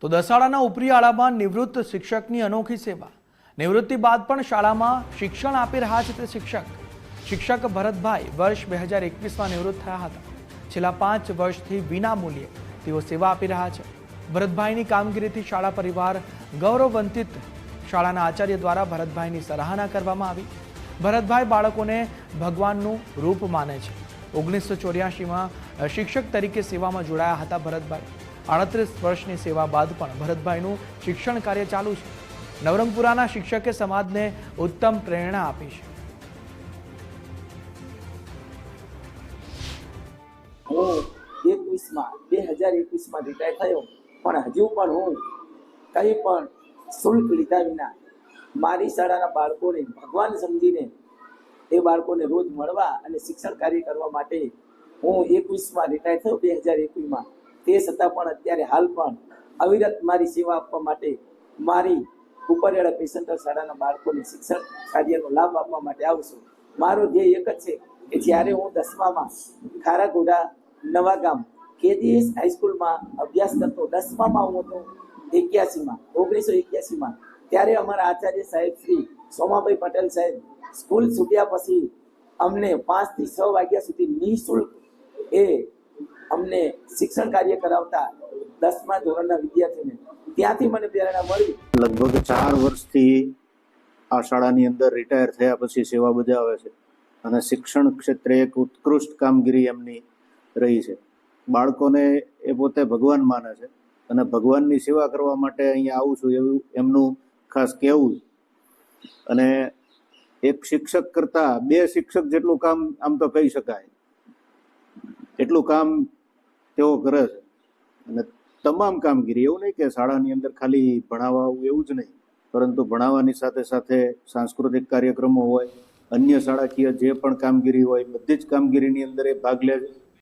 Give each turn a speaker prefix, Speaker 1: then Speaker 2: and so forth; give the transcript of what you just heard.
Speaker 1: તો દસાડાના ઉપરી આળામાં નિવૃત્ત શિક્ષકની અનોખી સેવા। નિવૃત્તિ બાદ પણ શાળામાં શિક્ષણ આપી રહ્યા છે તે શિક્ષક ભરતભાઈ વર્ષ 2021માં નિવૃત્ત થયા હતા। છેલ્લા 5 વર્ષથી વિના મૂલ્યે તેઓ સેવા આપી રહ્યા છે। ભરતભાઈની કામગીરીથી શાળા પરિવાર ગૌરવવંતિત। શાળાના આચાર્ય દ્વારા ભરતભાઈની સરાહના કરવામાં આવી। ભરતભાઈ બાળકોને ભગવાનનું રૂપ માને છે। 1984માં શિક્ષક તરીકે સેવામાં જોડાયા હતા ભરતભાઈ। 38 વર્ષની સેવા બાદ પણ ભરતભાઈનું શિક્ષણ કાર્ય ચાલુ છે। નવરંગપુરાના શિક્ષકે સમાજને ઉત્તમ પ્રેરણા આપી છે।
Speaker 2: હું 2021માં રિટાયર થયો, પણ હજુ પણ હું કંઈ પણ શુલ્ક લીધા વિના મારી શાળાના બાળકોને ભગવાન સમજીને એ બાળકોને રોજ મળવા અને શિક્ષણ કાર્ય કરવા માટે હું 21માં રિટાયર થયો 2021માં। તે છતાં પણ અત્યારે હાલ પણ અવિરત મારી સેવા આપવા માટે મારી ઉપરિયાળા પેસેન્ટર શાળાના બાળકોને શિક્ષણ કાર્યનો લાભ આપવા માટે આવું છું। મારો ધ્યેય એક જ છે કે જ્યારે હું 10મામાં ખારાગોડા નવા ગામ KGS હાઈસ્કૂલમાં અભ્યાસ કરતો, 10મામાં હું હતો 1981માં, ત્યારે અમારા આચાર્ય સાહેબ શ્રી સોમાભાઈ પટેલ સાહેબ સ્કૂલ છૂટ્યા પછી અમને 5 થી 6 વાગ્યા સુધી નિઃશુલ્ક એ અમને શિક્ષણ કાર્ય કરાવતા 10મા ધોરણના વિદ્યાર્થીઓને। ત્યાંથી મને પ્રેરણા મળી।
Speaker 3: લગભગ 4 વર્ષથી આ શાળાની અંદર રિટાયર થયા પછી સેવા બજાવે છે અને શિક્ષણ ક્ષેત્રે એક ઉત્કૃષ્ટ કામગીરી એમની રહી છે। બાળકોને એ પોતે ભગવાન માને છે અને ભગવાનની સેવા કરવા માટે અહીંયા આવું છું એવું એમનું ખાસ કહેવું। અને એક શિક્ષક કરતાં 2 શિક્ષક જેટલું કામ આમ તો કહી શકાય, એટલું કામ તેઓ કરે છે। અને તમામ કામગીરી, એવું નહીં કે શાળાની અંદર ખાલી ભણાવવા એવું જ નહીં, પરંતુ ભણાવવાની સાથે સાથે સાંસ્કૃતિક કાર્યક્રમો હોય, અન્ય શાળાકીય જે પણ કામગીરી હોય, બધી જ કામગીરીની અંદર એ ભાગ લે છે।